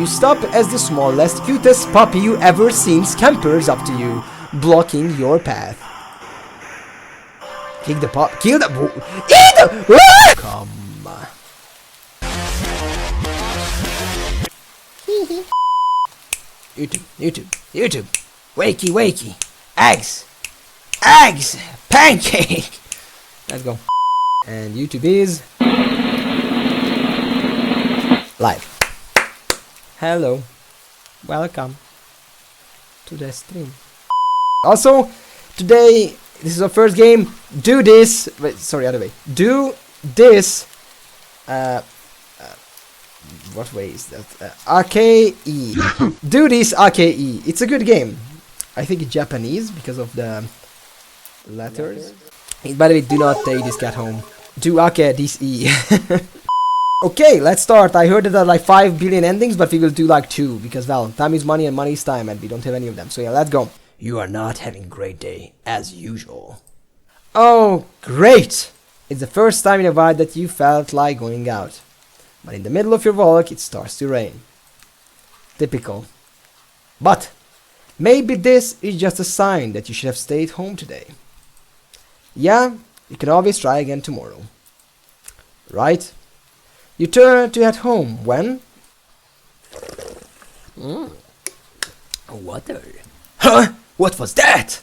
You stop as the smallest, cutest puppy you ever seen scampers up to you, blocking your path. Kick the pup. Kill the. Eat the. Come. YouTube. Wakey. Eggs. Pancake. Let's go. And YouTube is live. Hello. Welcome to the stream. Also, today, this is our first game. Do this. Wait, sorry, other way. Do this. What way is that? AKE. Do this AKE. It's a good game. I think it's Japanese because of the letters. By the way, do not take this cat home. Do AKE this E. Okay, let's start. I heard that there are like 5 billion endings, but we will do like 2 because, well, time is money and money is time and we don't have any of them. So yeah, let's go. You are not having a great day, as usual. Oh, great! It's the first time in a while that you felt like going out. But in the middle of your walk, it starts to rain. Typical. But maybe this is just a sign that you should have stayed home today. Yeah, you can always try again tomorrow. Right? You turn to head home when... Water. Huh? What was that?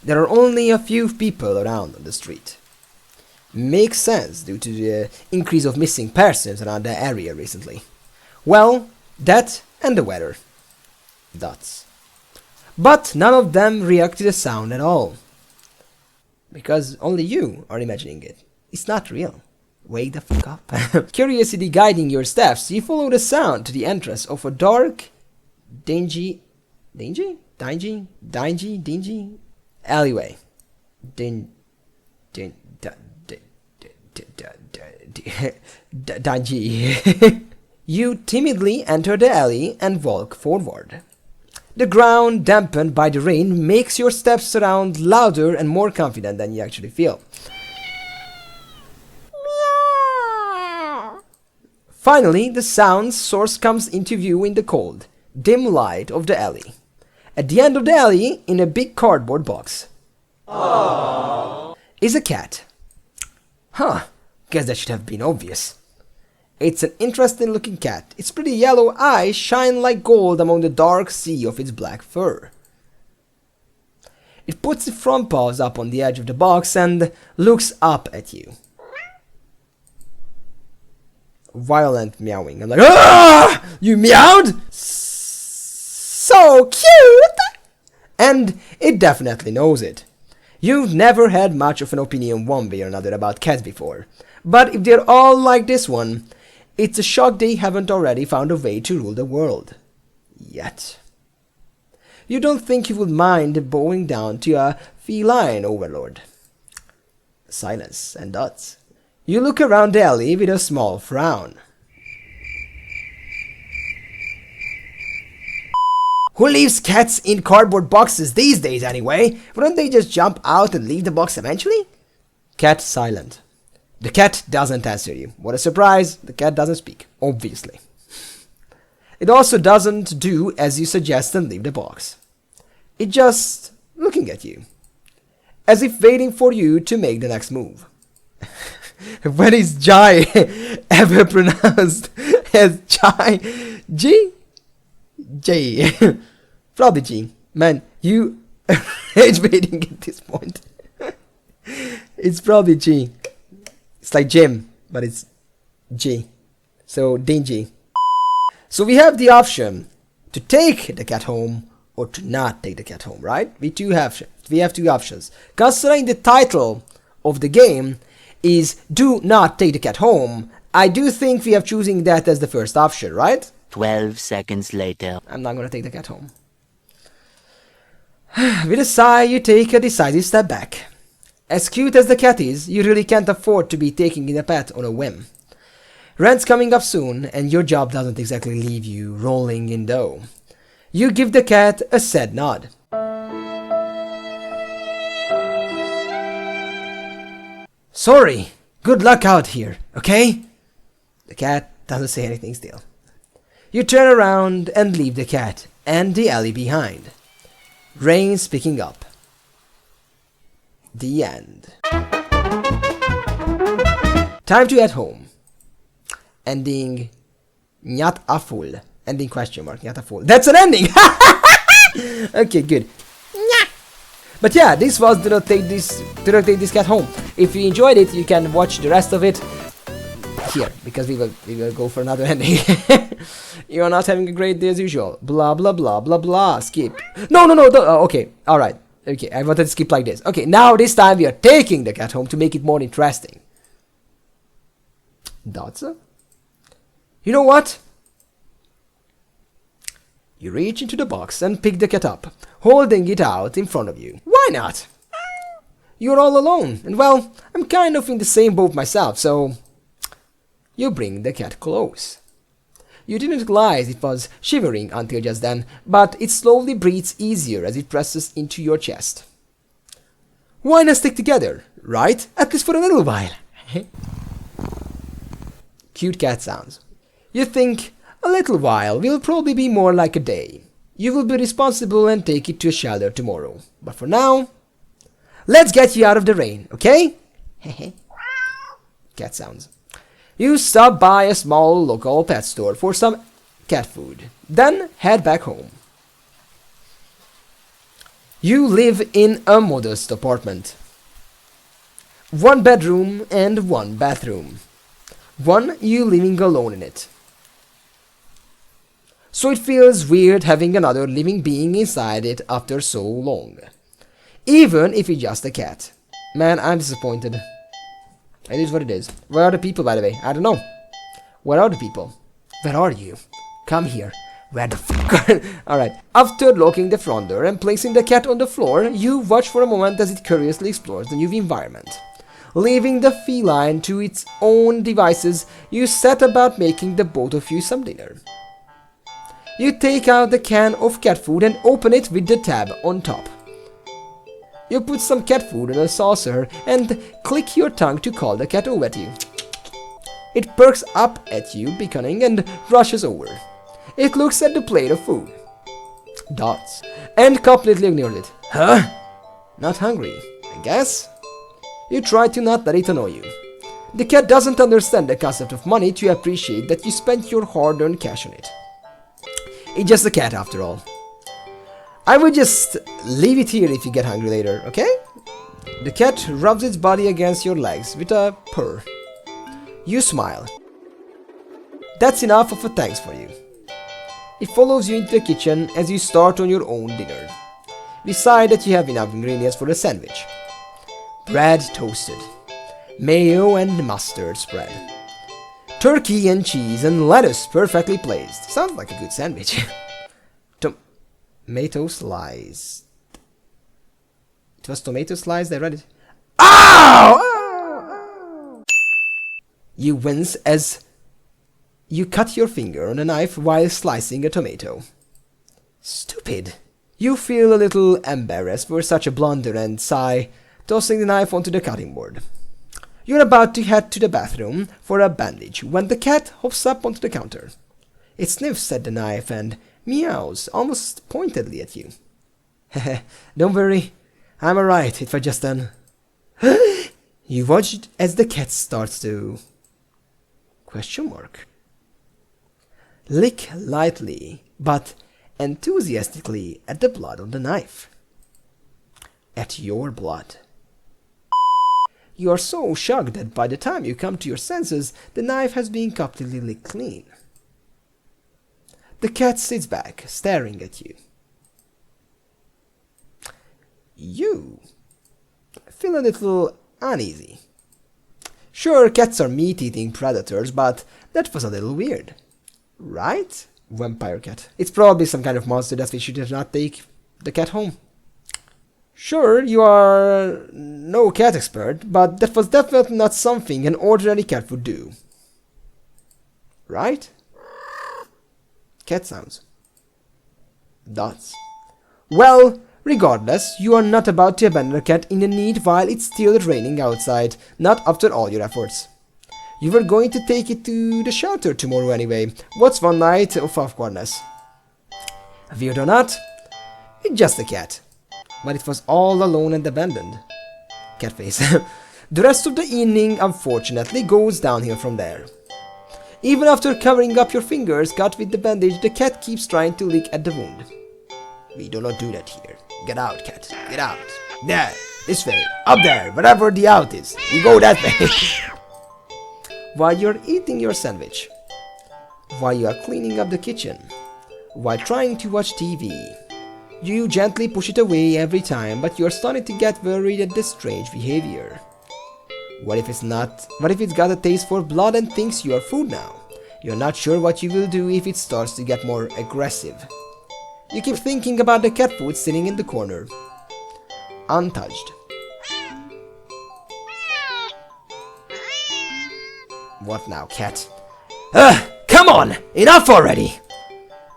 There are only a few people around on the street. Makes sense due to the increase of missing persons around the area recently. Well, that and the weather. Dots. But none of them react to the sound at all. Because only you are imagining it. It's not real. Wake the fuck up. Curiosity guiding your steps, you follow the sound to the entrance of a dark, dingy alleyway. Dingy. You timidly enter the alley and walk forward. The ground, dampened by the rain, makes your steps sound louder and more confident than you actually feel. Finally, the sound source comes into view in the cold, dim light of the alley. At the end of the alley, in a big cardboard box, is a cat. Huh, guess that should have been obvious. It's an interesting looking cat. Its pretty yellow eyes shine like gold among the dark sea of its black fur. It puts its front paws up on the edge of the box and looks up at you. Violent meowing. I'm like, ah! You meowed? So cute! And it definitely knows it. You've never had much of an opinion one way or another about cats before. But if they're all like this one, it's a shock they haven't already found a way to rule the world. Yet. You don't think you would mind bowing down to a feline overlord. Silence and dots. You look around the alley with a small frown. Who leaves cats in cardboard boxes these days anyway? Wouldn't they just jump out and leave the box eventually? Cat silent. The cat doesn't answer you. What a surprise, the cat doesn't speak, obviously. It also doesn't do as you suggest and leave the box. It's just looking at you, as if waiting for you to make the next move. When is Jai ever pronounced as Jai? G? J. Probably G. Man, you rage baiting at this point. It's probably G. It's like Jim, but it's G. So, dingy. So we have the option to take the cat home or to not take the cat home, right? We have two options. Considering the title of the game is do not take the cat home, I do think we are choosing that as the first option, right? 12 seconds later. I'm not gonna take the cat home. With a sigh, you take a decisive step back. As cute as the cat is, you really can't afford to be taking in a pet on a whim. Rent's coming up soon, and your job doesn't exactly leave you rolling in dough. You give the cat a sad nod. Sorry, good luck out here, okay? The cat doesn't say anything still. You turn around and leave the cat and the alley behind. Rain's picking up. The end. Time to head home. Ending Nyat a full. Ending question mark. Nyat a full. That's an ending! Okay, good. But yeah, this was Do Not Take This Cat Home. If you enjoyed it, you can watch the rest of it here, because we will go for another ending. You are not having a great day as usual. Blah blah blah blah blah. Skip. No, don't. Okay, alright. Okay, I wanted to skip like this. Okay, now this time we are taking the cat home to make it more interesting. That's it. You know what? You reach into the box and pick the cat up, holding it out in front of you. Why not? You're all alone, and well, I'm kind of in the same boat myself, so you bring the cat close. You didn't realize it was shivering until just then, but it slowly breathes easier as it presses into your chest. Why not stick together, right? At least for a little while. Cute cat sounds. You think, a little while will probably be more like a day. You will be responsible and take it to a shelter tomorrow. But for now, let's get you out of the rain, okay? Cat sounds. You stop by a small local pet store for some cat food, then head back home. You live in a modest apartment. 1 bedroom and 1 bathroom. You living alone in it. So it feels weird having another living being inside it after so long. Even if it's just a cat. Man, I'm disappointed. It is what it is. Where are the people, by the way? I don't know. Where are the people? Where are you? Come here. Where the fuck are... Alright. After locking the front door and placing the cat on the floor, you watch for a moment as it curiously explores the new environment. Leaving the feline to its own devices, you set about making the both of you some dinner. You take out the can of cat food and open it with the tab on top. You put some cat food in a saucer and click your tongue to call the cat over to you. It perks up at you, beckoning, and rushes over. It looks at the plate of food. Dots. And completely ignores it. Huh? Not hungry, I guess? You try to not let it annoy you. The cat doesn't understand the concept of money to appreciate that you spent your hard-earned cash on it. It's just a cat after all. I would just leave it here if you get hungry later, okay? The cat rubs its body against your legs with a purr. You smile. That's enough of a thanks for you. It follows you into the kitchen as you start on your own dinner. Decide that you have enough ingredients for a sandwich. Bread toasted. Mayo and mustard spread. Turkey and cheese and lettuce perfectly placed. Sounds like a good sandwich. Tomato sliced. It was tomato sliced, I read it. Ow! Ow! Ow! You wince as you cut your finger on a knife while slicing a tomato. Stupid. You feel a little embarrassed for such a blunder and sigh, tossing the knife onto the cutting board. You're about to head to the bathroom for a bandage when the cat hops up onto the counter. It sniffs at the knife and meows almost pointedly at you. Heh, don't worry, I'm alright, it was just an... You watched as the cat starts to... question mark. Lick lightly, but enthusiastically at the blood on the knife. At your blood. You are so shocked that by the time you come to your senses, the knife has been completely licked clean. The cat sits back, staring at you. You feel a little uneasy. Sure, cats are meat-eating predators, but that was a little weird. Right? Vampire cat. It's probably some kind of monster that we should not take the cat home. Sure, you are no cat expert, but that was definitely not something an ordinary cat would do. Right? Cat sounds. Dots. Well, regardless, you are not about to abandon a cat in the need while it's still raining outside, not after all your efforts. You were going to take it to the shelter tomorrow anyway. What's one night of awkwardness? Weird or not, it's just a cat. But it was all alone and abandoned. Cat face. The rest of the evening, unfortunately, goes downhill from there. Even after covering up your fingers cut with the bandage, the cat keeps trying to lick at the wound. We do not do that here. Get out, cat. Get out. There. This way. Up there. Wherever the out is. You go that way. While you're eating your sandwich. While you are cleaning up the kitchen. While trying to watch TV. You gently push it away every time, but you're starting to get worried at this strange behavior. What if it's not? What if it's got a taste for blood and thinks you are food now? You're not sure what you will do if it starts to get more aggressive. You keep thinking about the cat food sitting in the corner. Untouched. What now, cat? Come on! Enough already!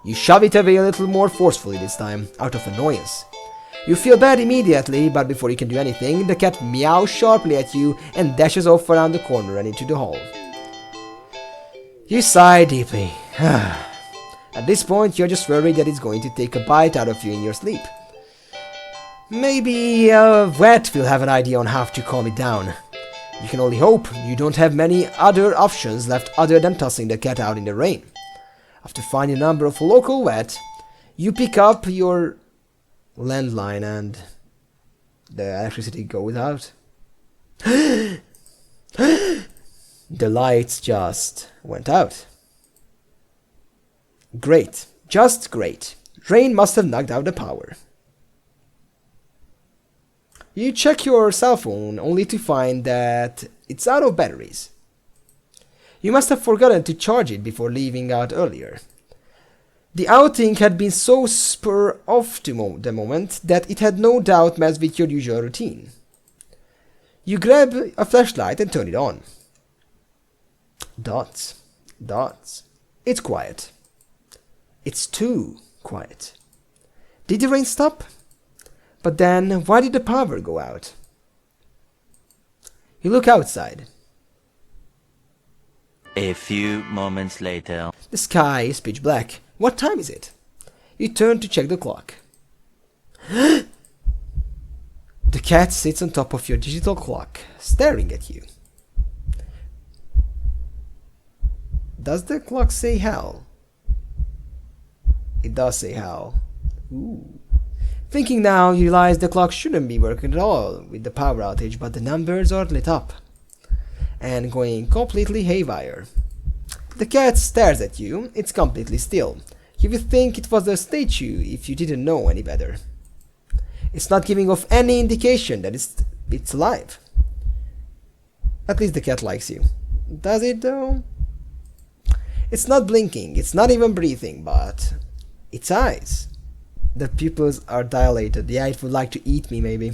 You shove it away a little more forcefully this time, out of annoyance. You feel bad immediately, but before you can do anything, the cat meows sharply at you and dashes off around the corner and into the hall. You sigh deeply. At this point, you're just worried that it's going to take a bite out of you in your sleep. Maybe a vet will have an idea on how to calm it down. You can only hope you don't have many other options left other than tossing the cat out in the rain. After finding a number of local vet, you pick up your landline and the electricity goes out. The lights just went out. Great. Just great. Rain must have knocked out the power. You check your cell phone only to find that it's out of batteries. You must have forgotten to charge it before leaving out earlier. The outing had been so spur of the moment that it had no doubt messed with your usual routine. You grab a flashlight and turn it on. Dots. Dots. It's quiet. It's too quiet. Did the rain stop? But then, why did the power go out? You look outside. A few moments later. The sky is pitch black. What time is it? You turn to check the clock. The cat sits on top of your digital clock, staring at you. Does the clock say hell? It does say hell. Ooh. Thinking now, you realize the clock shouldn't be working at all with the power outage, but the numbers are lit up and going completely haywire. The cat stares at you. It's completely still. You would think it was a statue if you didn't know any better. It's not giving off any indication that it's alive. At least the cat likes you. Does it though? It's not blinking, it's not even breathing, but its eyes. The pupils are dilated. Yeah, it would like to eat me maybe.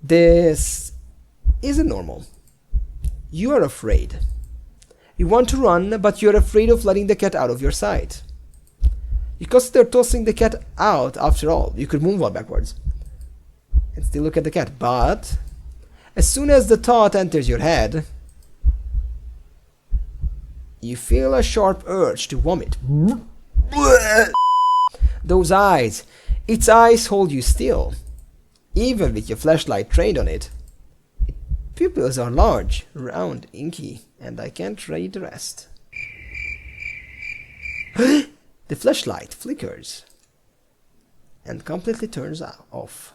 This isn't normal. You are afraid. You want to run, but you're afraid of letting the cat out of your sight. You consider tossing the cat out after all. You could moonwalk backwards and still look at the cat. But as soon as the thought enters your head, you feel a sharp urge to vomit. Those eyes, its eyes hold you still. Even with your flashlight trained on it. Pupils are large, round, inky, and I can't read the rest. The flashlight flickers and completely turns off.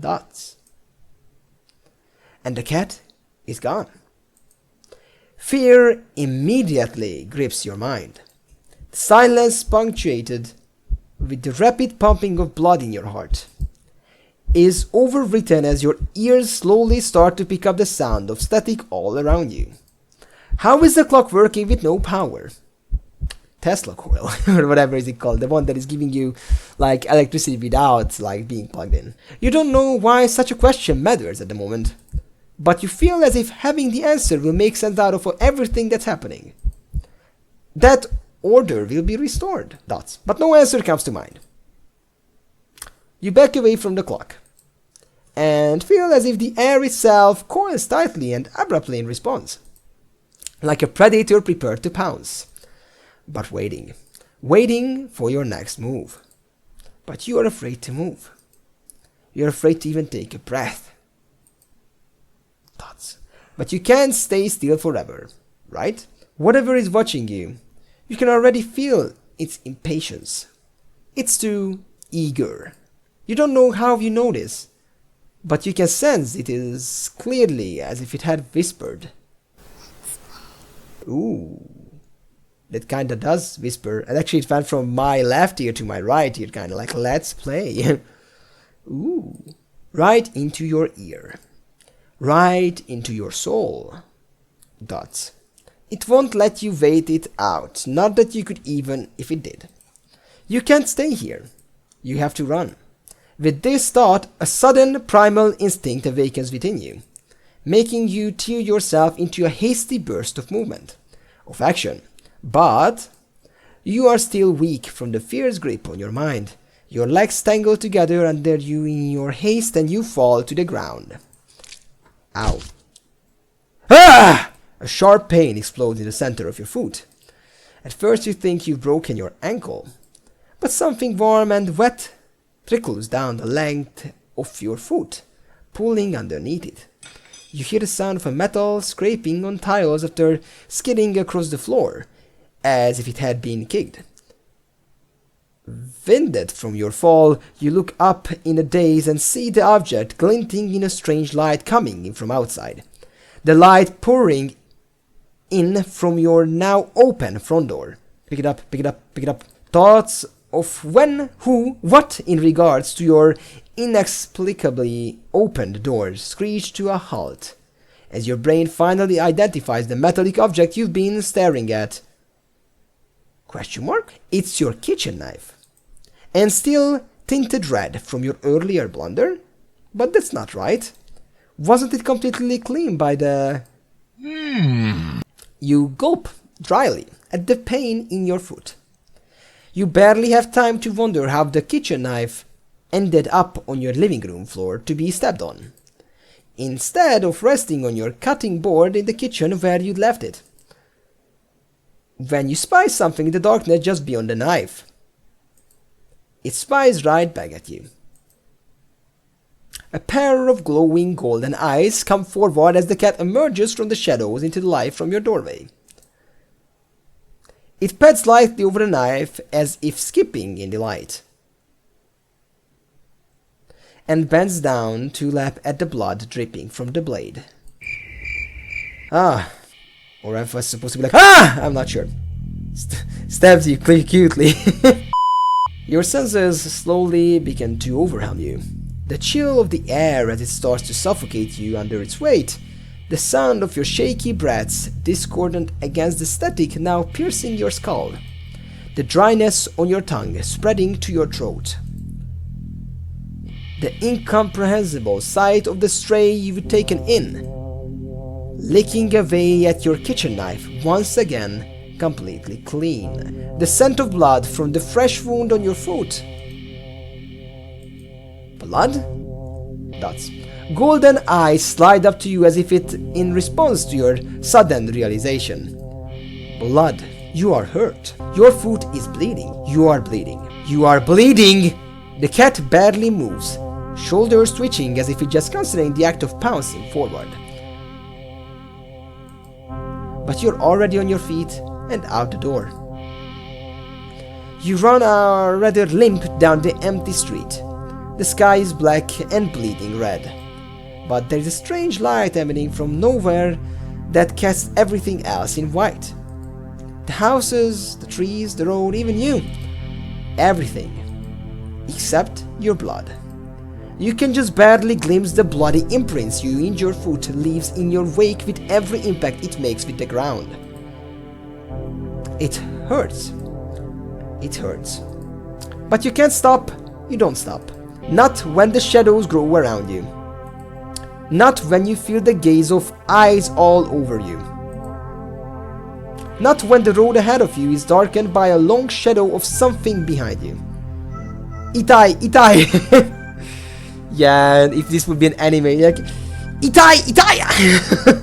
Dots. And the cat is gone. Fear immediately grips your mind. Silence punctuated with the rapid pumping of blood in your heart is overwritten as your ears slowly start to pick up the sound of static all around you. How is the clock working with no power? Tesla coil, or whatever is it called, the one that is giving you like electricity without like being plugged in. You don't know why such a question matters at the moment, but you feel as if having the answer will make sense out of everything that's happening. That order will be restored, dots, but no answer comes to mind. You back away from the clock and feel as if the air itself coils tightly and abruptly in response. like a predator prepared to pounce. But waiting for your next move. But you are afraid to move. You're afraid to even take a breath. Thoughts. But you can't stay still forever, right? Whatever is watching you, you can already feel its impatience. It's too eager. You don't know how you know this, but you can sense it is clearly as if it had whispered. Ooh, that kinda does whisper. And actually it went from my left ear to my right ear, kinda like let's play. Ooh, right into your ear. Right into your soul. Dots. It won't let you wait it out, not that you could even if it did. You can't stay here. You have to run. With this thought, a sudden primal instinct awakens within you, making you tear yourself into a hasty burst of movement, of action. But you are still weak from the fierce grip on your mind. Your legs tangle together under you in your haste and you fall to the ground. Ow. Ah! A sharp pain explodes in the center of your foot. At first you think you've broken your ankle, but something warm and wet trickles down the length of your foot, pulling underneath it. You hear the sound of a metal scraping on tiles after skidding across the floor, as if it had been kicked. Winded from your fall, you look up in a daze and see the object glinting in a strange light coming in from outside. The light pouring in from your now open front door. Pick it up, pick it up, pick it up. Thoughts of when, who, what in regards to your inexplicably opened door screech to a halt, as your brain finally identifies the metallic object you've been staring at. Question mark? It's your kitchen knife. And still tinted red from your earlier blunder? But that's not right. Wasn't it completely clean by the... You gulp dryly at the pain in your foot. You barely have time to wonder how the kitchen knife ended up on your living room floor to be stepped on, instead of resting on your cutting board in the kitchen where you'd left it, when you spy something in the darkness just beyond the knife. It spies right back at you. A pair of glowing golden eyes come forward as the cat emerges from the shadows into the light from your doorway. It pats lightly over the knife as if skipping in delight, and bends down to lap at the blood dripping from the blade. Ah, or I was supposed to be like, ah! I'm not sure. Stabs you cutely. Your senses slowly begin to overwhelm you. The chill of the air as it starts to suffocate you under its weight. The sound of your shaky breaths discordant against the static now piercing your skull. The dryness on your tongue spreading to your throat. The incomprehensible sight of the stray you've taken in, licking away at your kitchen knife once again completely clean. The scent of blood from the fresh wound on your foot. Blood? Dots. Golden eyes slide up to you as if it in response to your sudden realization. Blood. You are hurt. Your foot is bleeding. You are bleeding. You are bleeding! The cat barely moves, shoulders twitching as if it just considering the act of pouncing forward. But you're already on your feet and out the door. You run rather limp down the empty street. The sky is black and bleeding red, but there is a strange light emanating from nowhere that casts everything else in white. The houses, the trees, the road, even you. Everything. Except your blood. You can just barely glimpse the bloody imprints your injured foot leaves in your wake with every impact it makes with the ground. It hurts. It hurts. But you can't stop. You don't stop. Not when the shadows grow around you. Not when you feel the gaze of eyes all over you. Not when the road ahead of you is darkened by a long shadow of something behind you. Itai, Itai! Yeah, if this would be an anime, like, Itai, Itai!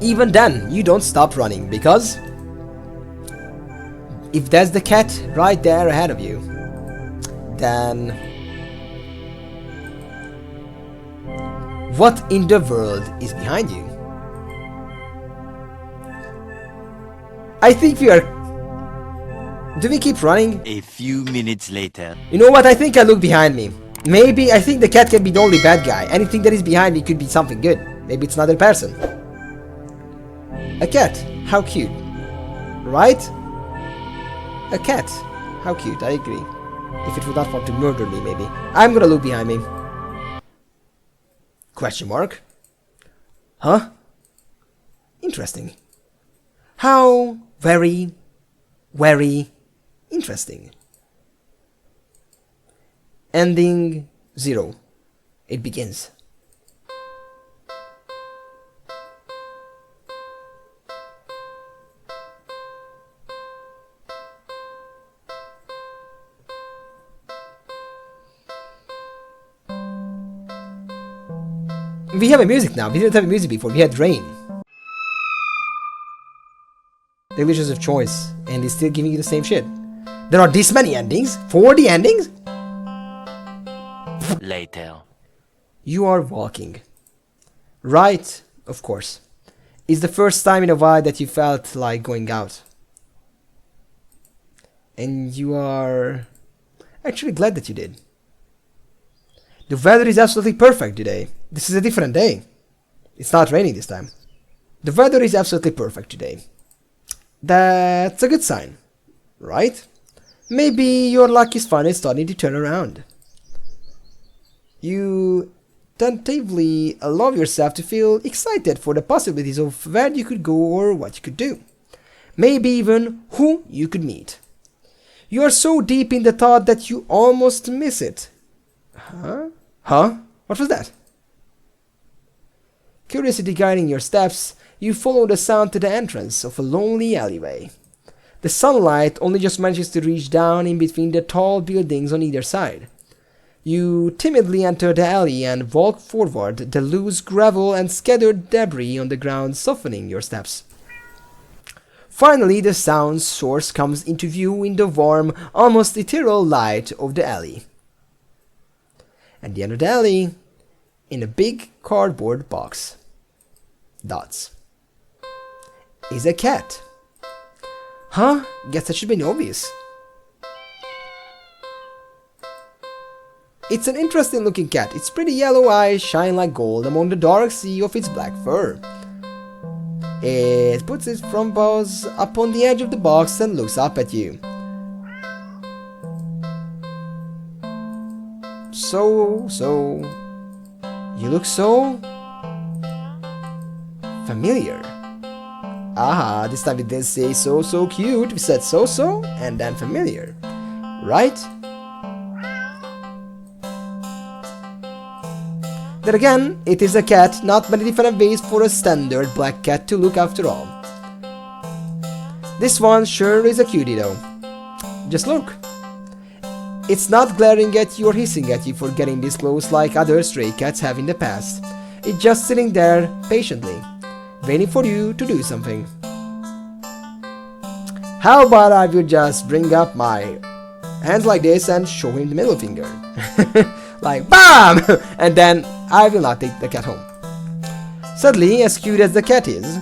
Even then, you don't stop running, because if there's the cat right there ahead of you, then what in the world is behind you? I think we are... Do we keep running? A few minutes later. You know what? I think I look behind me. Maybe I think the cat can be the only bad guy. Anything that is behind me could be something good. Maybe it's another person. A cat. How cute. Right? A cat. How cute. I agree. If it would not want to murder me, maybe. I'm gonna look behind me. Question mark. Huh? Interesting. How very interesting. Ending 0. It begins. We have a music now. We didn't have a music before. We had rain. The glitches of choice, and it's still giving you the same shit. There are this many endings? 40 endings? Later. You are walking. Right, of course. It's the first time in a while that you felt like going out. And you are actually glad that you did. The weather is absolutely perfect today. This is a different day. It's not raining this time. The weather is absolutely perfect today. That's a good sign, right? Maybe your luck is finally starting to turn around. You tentatively allow yourself to feel excited for the possibilities of where you could go or what you could do. Maybe even who you could meet. You are so deep in the thought that you almost miss it. Huh? What was that? Curiosity guiding your steps, you follow the sound to the entrance of a lonely alleyway. The sunlight only just manages to reach down in between the tall buildings on either side. You timidly enter the alley and walk forward, the loose gravel and scattered debris on the ground softening your steps. Finally, the sound source comes into view in the warm, almost ethereal light of the alley. At the end of the alley, in a big cardboard box, dots, is a cat. Huh? Guess that should be obvious. It's an interesting looking cat. Its pretty yellow eyes shine like gold among the dark sea of its black fur. It puts its front paws up on the edge of the box and looks up at you. You look so familiar. Aha, this time we didn't say so cute, we said so and then familiar, right? Then again, it is a cat, not many different ways for a standard black cat to look after all. This one sure is a cutie though. Just look. It's not glaring at you or hissing at you for getting this close like other stray cats have in the past. It's just sitting there patiently, waiting for you to do something. How about I will just bring up my hands like this and show him the middle finger. Like BAM! And then I will not take the cat home. Sadly, as cute as the cat is,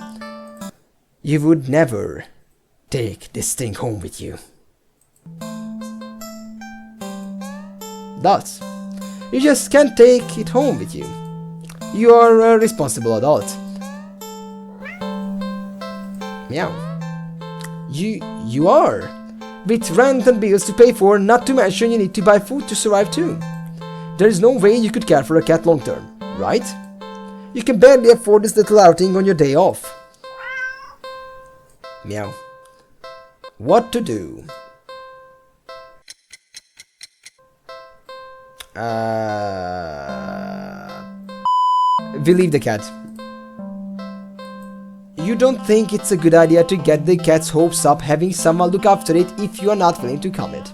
you would never take this thing home with you. Thus, you just can't take it home with you. You are a responsible adult. Meow. You are. With rent and bills to pay for, not to mention you need to buy food to survive too. There is no way you could care for a cat long term, right? You can barely afford this little outing on your day off. Meow. What to do? We leave the cat. You don't think it's a good idea to get the cat's hopes up having someone look after it if you are not willing to commit?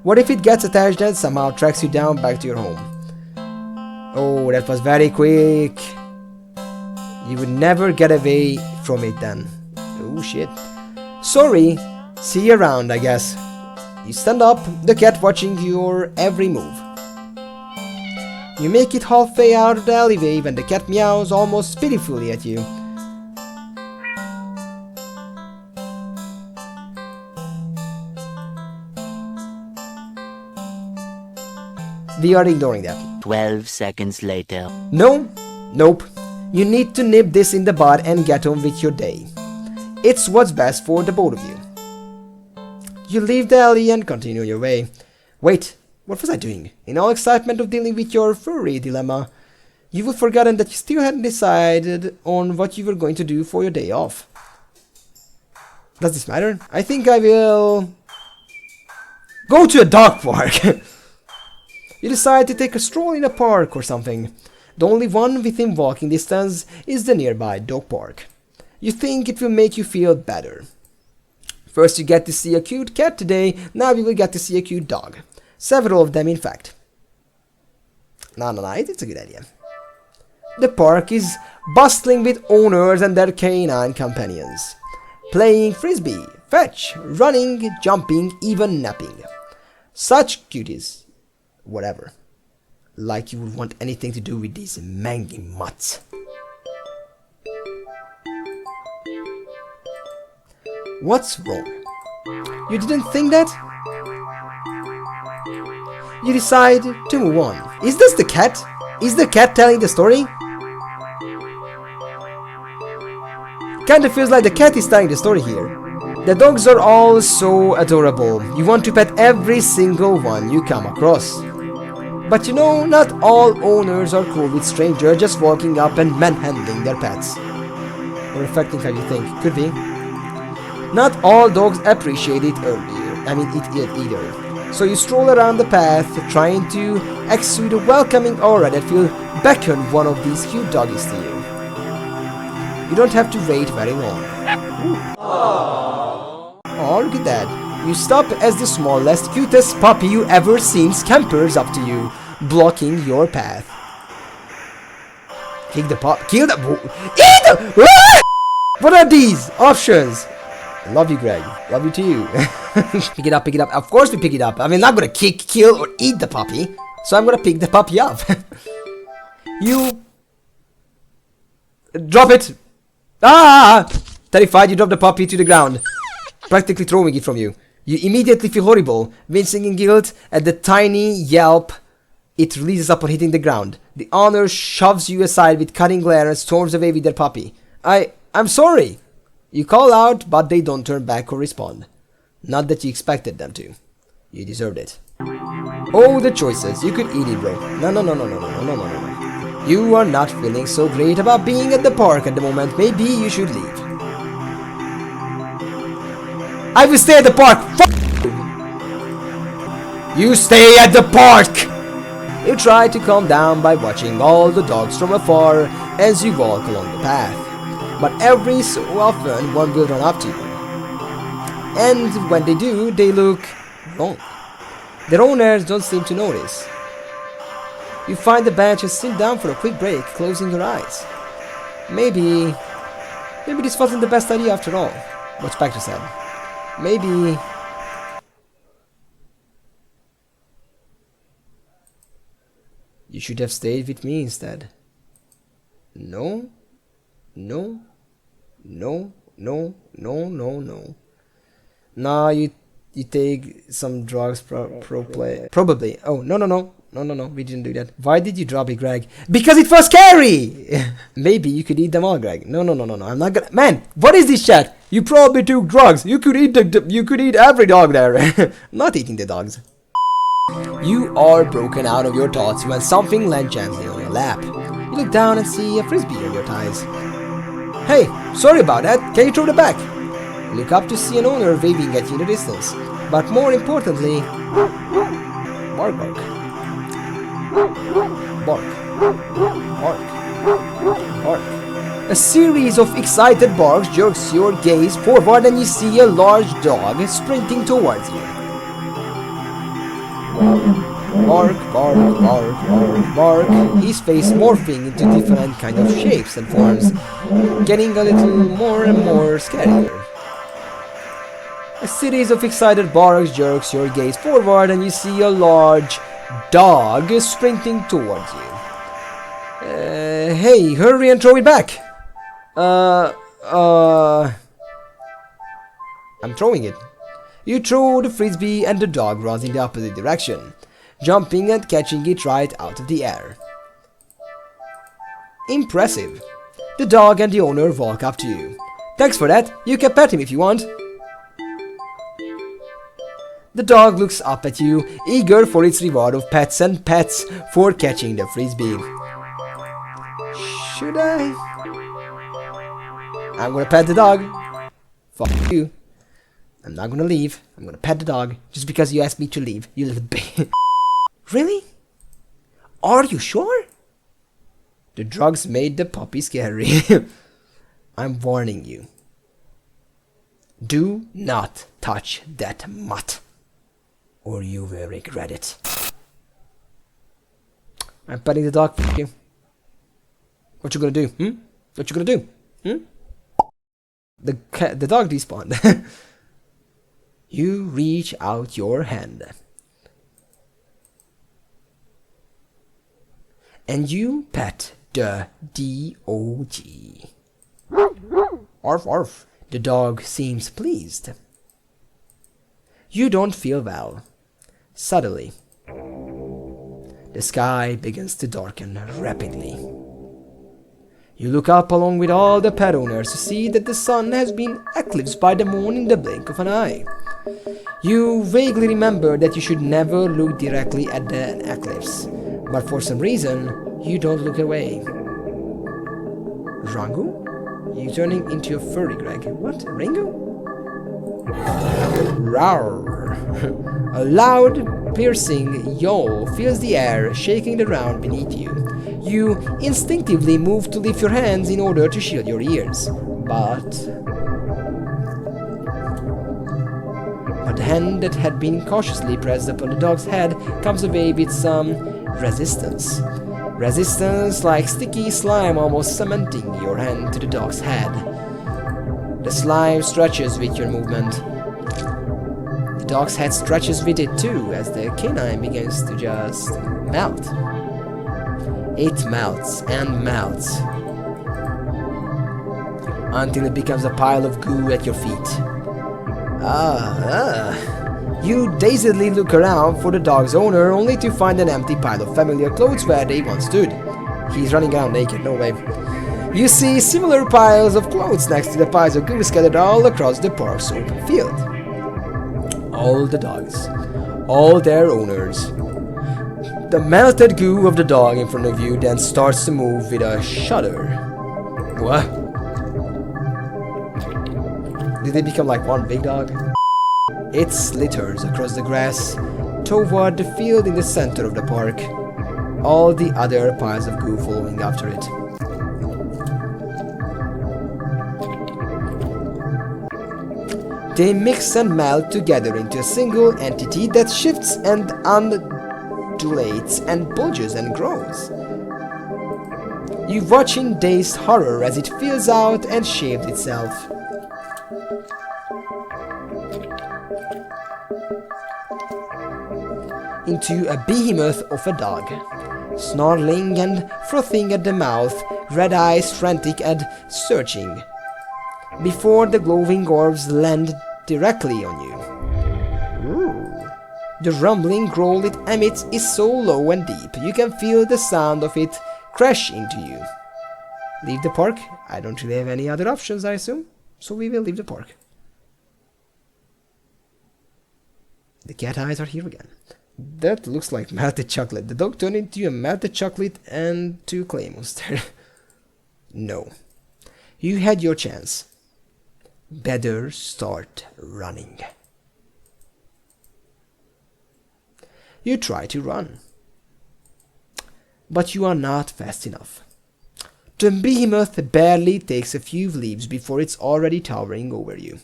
What if it gets attached and somehow tracks you down back to your home? Oh, that was very quick. You would never get away from it then. Oh shit. Sorry. See you around, I guess. You stand up, the cat watching your every move. You make it halfway out of the alleyway when the cat meows almost pitifully at you. We are ignoring that. 12 seconds later. No, nope. You need to nip this in the bud and get on with your day. It's what's best for the both of you. You leave the alley and continue your way. Wait, what was I doing? In all excitement of dealing with your furry dilemma, you've forgotten that you still hadn't decided on what you were going to do for your day off. Does this matter? I think I will go to a dog park. You decide to take a stroll in a park or something. The only one within walking distance is the nearby dog park. You think it will make you feel better. First you get to see a cute cat today, now you will get to see a cute dog. Several of them in fact. No, it's a good idea. The park is bustling with owners and their canine companions. Playing frisbee, fetch, running, jumping, even napping. Such cuties. Whatever. Like you would want anything to do with these mangy mutts. What's wrong? You didn't think that? You decide to move on. Is this the cat? Is the cat telling the story? Kinda feels like the cat is telling the story here. The dogs are all so adorable. You want to pet every single one you come across. But you know, not all owners are cool with strangers just walking up and manhandling their pets. Or affecting how you think. Could be. Not all dogs appreciate it either. So you stroll around the path, trying to exude a welcoming aura that will beckon one of these cute doggies to you. You don't have to wait very long. Oh, look at that. You stop as the smallest, cutest puppy you ever seen scampers up to you, blocking your path. Kick the pup. Kill the. Eat the. What are these options? I love you, Greg. Love you too. Pick it up, pick it up. Of course we pick it up. I mean, I'm not gonna kick, kill, or eat the puppy. So I'm gonna pick the puppy up. You drop it. Ah! Terrified, you drop the puppy to the ground, practically throwing it from you. You immediately feel horrible, wincing in guilt at the tiny yelp it releases upon hitting the ground. The owner shoves you aside with cutting glare and storms away with their puppy. I'm sorry! You call out, but they don't turn back or respond. Not that you expected them to. You deserved it. Oh, the choices. You could eat it, bro. No. You are not feeling so great about being at the park at the moment. Maybe you should leave. I will stay at the park. You stay at the park. You try to calm down by watching all the dogs from afar as you walk along the path. But every so often one will run up to you. And when they do, they look wrong. Their owners don't seem to notice. You find the bench and sit down for a quick break, closing your eyes. Maybe this wasn't the best idea after all, what Spectre said. Maybe... you should have stayed with me instead. No. Nah, you take some drugs probably. Oh, no, we didn't do that. Why did you drop it, Greg? Because it was scary! Maybe you could eat them all, Greg. No, I'm not gonna... Man, what is this chat? You probably took drugs. You could eat every dog there. Not eating the dogs. You are broken out of your thoughts when something lands gently on your lap. You look down and see a frisbee on your thighs. Hey, sorry about that. Can you throw it back? You look up to see an owner waving at you in the distance. But more importantly, bark. A series of excited barks jerks your gaze forward and you see a large dog sprinting towards you. Bark, bark, bark, bark, bark. His face morphing into different kind of shapes and forms, getting a little more and more scarier. A series of excited barks jerks your gaze forward and you see a large dog sprinting towards you. Hey, hurry and throw it back! I'm throwing it. You throw the frisbee and the dog runs in the opposite direction, jumping and catching it right out of the air. Impressive. The dog and the owner walk up to you. Thanks for that. You can pet him if you want. The dog looks up at you, eager for its reward of pets and pets for catching the frisbee. Should I? I'm gonna pet the dog. Fuck you. I'm not gonna leave. I'm gonna pet the dog just because you asked me to leave, you little bitch. Really? Are you sure? The drugs made the puppy scary. I'm warning you. Do not touch that mutt, or you will regret it. I'm petting the dog. Fuck you. What you gonna do? What you gonna do? The dog despawned. You reach out your hand. And you pet the dog. Arf arf. The dog seems pleased. You don't feel well. Suddenly, the sky begins to darken rapidly. You look up along with all the pet owners to see that the sun has been eclipsed by the moon in the blink of an eye. You vaguely remember that you should never look directly at the eclipse, but for some reason, you don't look away. Rango? You turning into a furry, Greg. What? Ringo? Roar! A loud, piercing yawl fills the air, shaking the ground beneath you. You instinctively move to lift your hands in order to shield your ears, but the hand that had been cautiously pressed upon the dog's head comes away with some resistance. Resistance like sticky slime almost cementing your hand to the dog's head. The slime stretches with your movement. The dog's head stretches with it too as the canine begins to just melt. It melts and melts until it becomes a pile of goo at your feet. You dazedly look around for the dog's owner only to find an empty pile of familiar clothes where they once stood. He's running around naked, no way. You see similar piles of clothes next to the piles of goo scattered all across the park's open field. All the dogs, all their owners. The melted goo of the dog in front of you then starts to move with a shudder. What? Did they become like one big dog? It slitters across the grass toward the field in the center of the park, all the other piles of goo following after it. They mix and melt together into a single entity that shifts and undulates and bulges and grows. You watch in dazed horror as it fills out and shapes itself. Into a behemoth of a dog, snarling and frothing at the mouth, red eyes frantic and searching, before the glowing orbs land directly on you. Ooh. The rumbling growl it emits is so low and deep, you can feel the sound of it crash into you. Leave the park? I don't really have any other options, I assume, so we will leave the park. The cat eyes are here again. That looks like melted chocolate. The dog turned into a melted chocolate and to clay monster. No. You had your chance. Better start running. You try to run. But you are not fast enough. The behemoth barely takes a few leaps before it's already towering over you.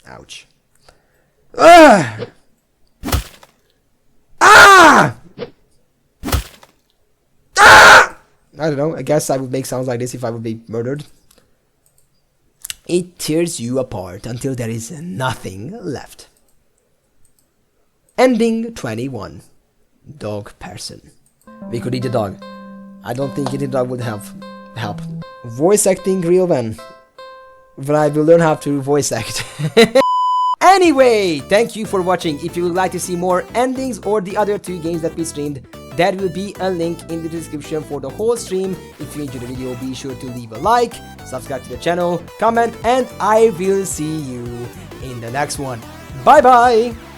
Ouch. Ah! don't know. I guess I would make sounds like this if I would be murdered. It tears you apart until there is nothing left. Ending 21. Dog person. We could eat a dog. I don't think eating a dog would help. Voice acting real man. But I will learn how to voice act. Anyway, thank you for watching. If you would like to see more endings or the other 2 games that we streamed, there will be a link in the description for the whole stream. If you enjoyed the video, be sure to leave a like, subscribe to the channel, comment, and I will see you in the next one. Bye bye!